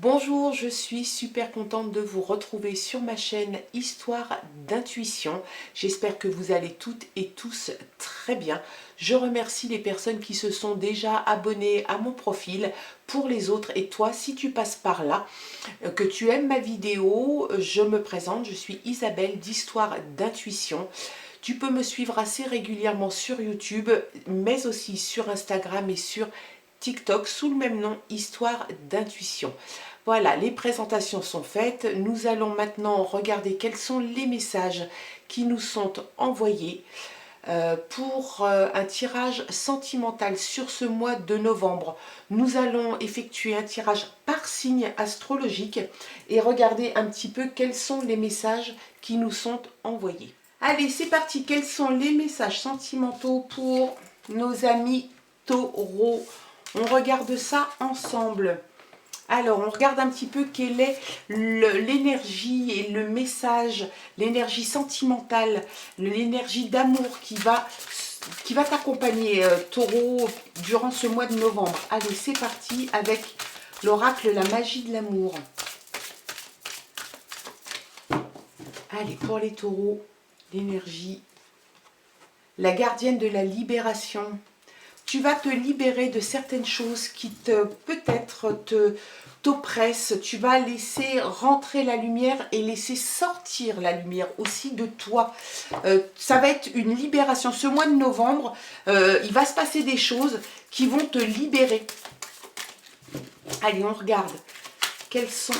Bonjour, je suis super contente de vous retrouver sur ma chaîne Histoire d'intuition. J'espère que vous allez toutes et tous très bien. Je remercie les personnes qui se sont déjà abonnées à mon profil. Pour les autres, et toi, si tu passes par là, que tu aimes ma vidéo, je me présente, je suis Isabelle d'Histoire d'intuition. Tu peux me suivre assez régulièrement sur YouTube, mais aussi sur Instagram et sur TikTok sous le même nom, Histoire d'intuition. Voilà, les présentations sont faites. Nous allons maintenant regarder quels sont les messages qui nous sont envoyés pour un tirage sentimental sur ce mois de novembre. Nous allons effectuer un tirage par signe astrologique et regarder un petit peu quels sont les messages qui nous sont envoyés. Allez, c'est parti. Quels sont les messages sentimentaux pour nos amis taureaux? On regarde ça ensemble. Alors, on regarde un petit peu quelle est l'énergie et le message, l'énergie sentimentale, l'énergie d'amour qui va t'accompagner, taureau, durant ce mois de novembre. Allez, c'est parti avec l'oracle, la magie de l'amour. Allez, pour les taureaux, l'énergie, la gardienne de la libération. Tu vas te libérer de certaines choses qui peut-être t'oppressent. Tu vas laisser rentrer la lumière et laisser sortir la lumière aussi de toi. Ça va être une libération. Ce mois de novembre, il va se passer des choses qui vont te libérer. Allez, on regarde. Quels sont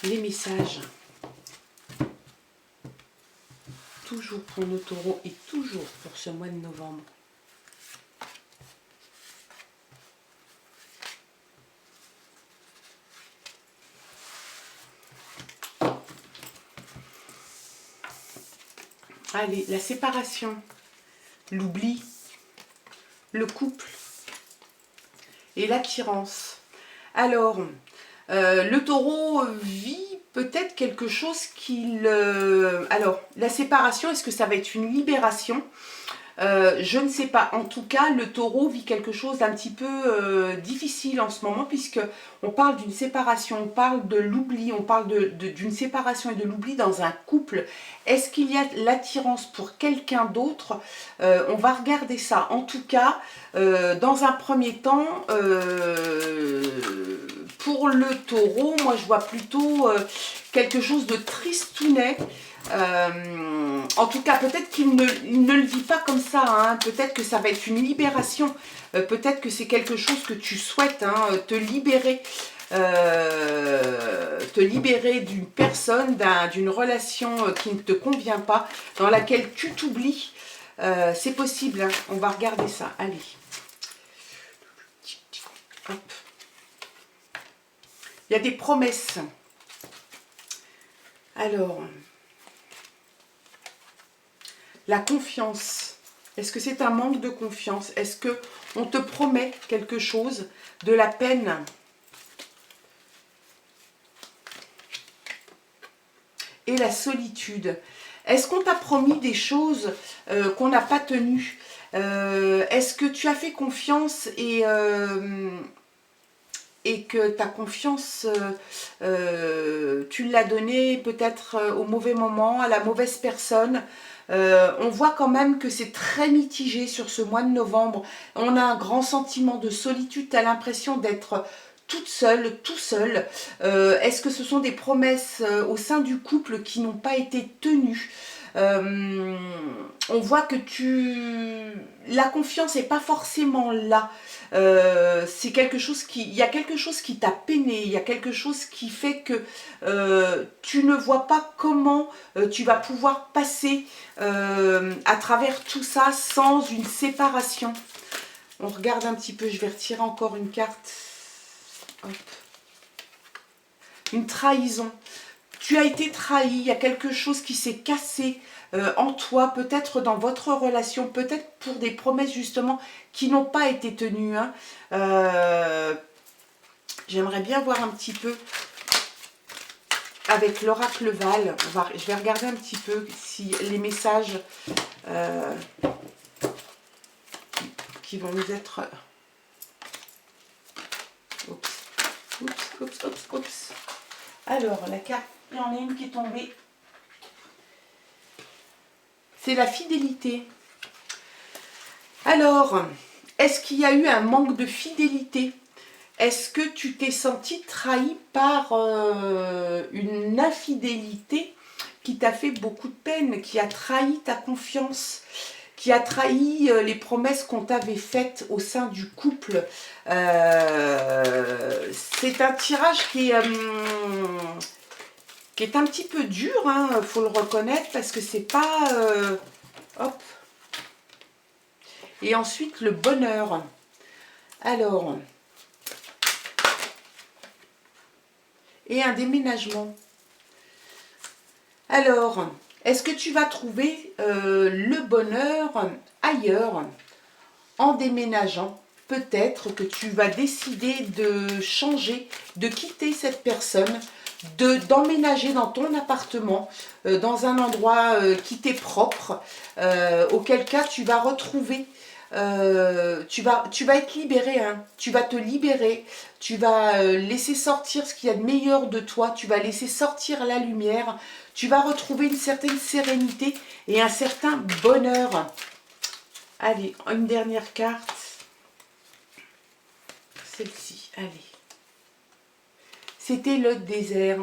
les messages ? Toujours pour nos taureaux et toujours pour ce mois de novembre. Allez, la séparation, l'oubli, le couple et l'attirance. Alors, le taureau vit peut-être quelque chose qu'il... alors, la séparation, est-ce que ça va être une libération ? Je ne sais pas. En tout cas, le taureau vit quelque chose d'un petit peu difficile en ce moment, puisque on parle d'une séparation, on parle de l'oubli, on parle d'une séparation et de l'oubli dans un couple. Est-ce qu'il y a l'attirance pour quelqu'un d'autre ? On va regarder ça. En tout cas, dans un premier temps, pour le taureau, moi je vois plutôt quelque chose de tristounet. En tout cas, peut-être qu'il ne le vit pas comme ça, hein. Peut-être que ça va être une libération, peut-être que c'est quelque chose que tu souhaites, hein, te libérer d'une personne, d'une relation qui ne te convient pas, dans laquelle tu t'oublies. C'est possible, hein. On va regarder ça, allez. Hop. Il y a des promesses. Alors... la confiance, est-ce que c'est un manque de confiance? Est-ce qu'on te promet quelque chose? De la peine? Et la solitude. Est-ce qu'on t'a promis des choses qu'on n'a pas tenues? Est-ce que tu as fait confiance et que ta confiance, tu l'as donnée peut-être au mauvais moment, à la mauvaise personne? On voit quand même que c'est très mitigé sur ce mois de novembre. On a un grand sentiment de solitude, tu as l'impression d'être toute seule, tout seul. Est-ce que ce sont des promesses au sein du couple qui n'ont pas été tenues? On voit que la confiance n'est pas forcément là. C'est quelque chose il y a quelque chose qui t'a peiné, il y a quelque chose qui fait que tu ne vois pas comment tu vas pouvoir passer à travers tout ça sans une séparation. On regarde un petit peu, je vais retirer encore une carte. Hop. Une trahison. Tu as été trahi, il y a quelque chose qui s'est cassé en toi, peut-être dans votre relation, peut-être pour des promesses justement qui n'ont pas été tenues, hein. J'aimerais bien voir un petit peu avec l'oracle Val. Je vais regarder un petit peu si les messages qui vont nous être... Oups, oups, oups, oups, oups. Alors, la carte, il y en a une qui est tombée. C'est la fidélité. Alors, est-ce qu'il y a eu un manque de fidélité? Est-ce que tu t'es senti trahi par une infidélité qui t'a fait beaucoup de peine, qui a trahi ta confiance, qui a trahi les promesses qu'on t'avait faites au sein du couple? C'est un tirage qui est un petit peu dur, hein, faut le reconnaître, parce que c'est pas... hop. Et ensuite, le bonheur. Alors... Et un déménagement. Alors, est-ce que tu vas trouver le bonheur ailleurs en déménageant? Peut-être que tu vas décider de changer, de quitter cette personne, d'emménager dans ton appartement, dans un endroit qui t'est propre, auquel cas tu vas retrouver... tu vas être libéré, hein. Tu vas te libérer, tu vas laisser sortir ce qu'il y a de meilleur de toi, tu vas laisser sortir la lumière, tu vas retrouver une certaine sérénité et un certain bonheur. Allez, une dernière carte, celle-ci, allez. C'était le désert.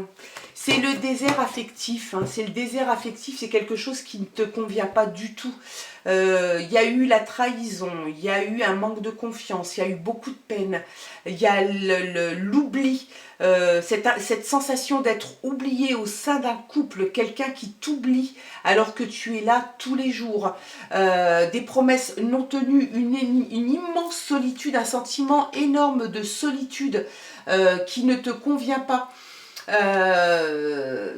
C'est le désert affectif, hein. C'est le désert affectif, c'est quelque chose qui ne te convient pas du tout. Il y a eu la trahison, il y a eu un manque de confiance, il y a eu beaucoup de peine, il y a l'oubli, cette sensation d'être oublié au sein d'un couple, quelqu'un qui t'oublie alors que tu es là tous les jours, des promesses non tenues, une immense solitude, un sentiment énorme de solitude qui ne te convient pas.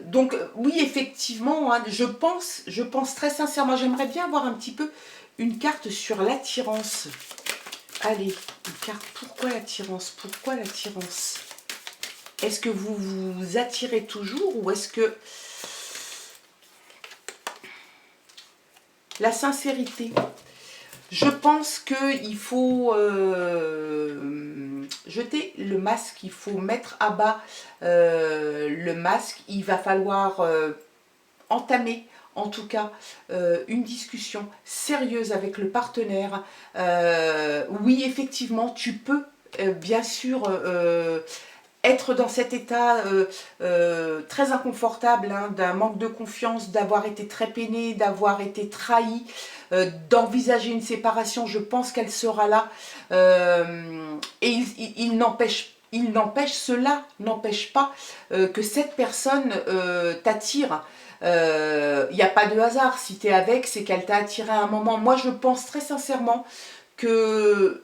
Donc oui, effectivement, hein, je pense très sincèrement, j'aimerais bien avoir un petit peu une carte sur l'attirance. Allez, une carte, pourquoi l'attirance? Pourquoi l'attirance? Est-ce que vous vous attirez toujours ou est-ce que... La sincérité. Je pense qu'il faut jeter le masque, il faut mettre à bas le masque. Il va falloir entamer, en tout cas, une discussion sérieuse avec le partenaire. Oui, effectivement, tu peux bien sûr être dans cet état très inconfortable, hein, d'un manque de confiance, d'avoir été très peiné, d'avoir été trahi, d'envisager une séparation. Je pense qu'elle sera là. Et cela n'empêche pas que cette personne t'attire. Il n'y a pas de hasard. Si tu es avec, c'est qu'elle t'a attiré à un moment. Moi, je pense très sincèrement que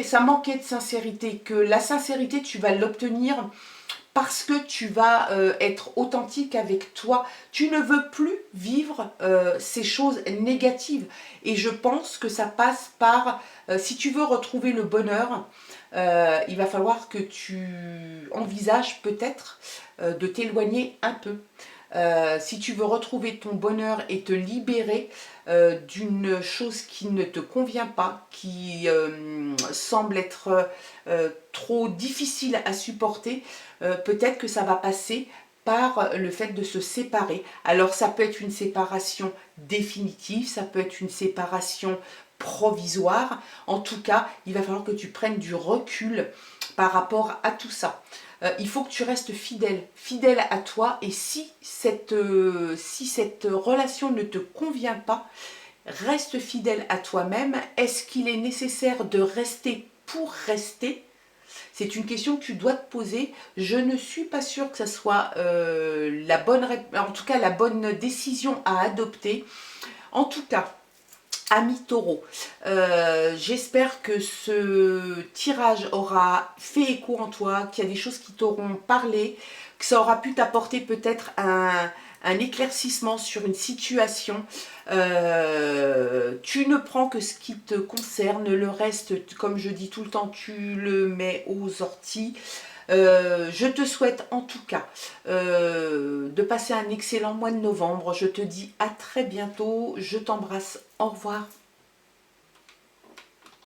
ça manquait de sincérité, que la sincérité, tu vas l'obtenir parce que tu vas être authentique avec toi. Tu ne veux plus vivre ces choses négatives. Et je pense que ça passe par, si tu veux retrouver le bonheur, il va falloir que tu envisages peut-être de t'éloigner un peu. Si tu veux retrouver ton bonheur et te libérer d'une chose qui ne te convient pas, qui semble être trop difficile à supporter, peut-être que ça va passer par le fait de se séparer. Alors ça peut être une séparation définitive, ça peut être une séparation provisoire. En tout cas, il va falloir que tu prennes du recul par rapport à tout ça. Il faut que tu restes fidèle à toi, et si cette relation ne te convient pas, reste fidèle à toi-même. Est-ce qu'il est nécessaire de rester pour rester? C'est une question que tu dois te poser. Je ne suis pas sûre que ce soit en tout cas la bonne décision à adopter. En tout cas, Ami Taureau, j'espère que ce tirage aura fait écho en toi, qu'il y a des choses qui t'auront parlé, que ça aura pu t'apporter peut-être un éclaircissement sur une situation. Tu ne prends que ce qui te concerne, le reste, comme je dis tout le temps, tu le mets aux orties. Je te souhaite en tout cas de passer un excellent mois de novembre. Je te dis à très bientôt. Je t'embrasse. Au revoir.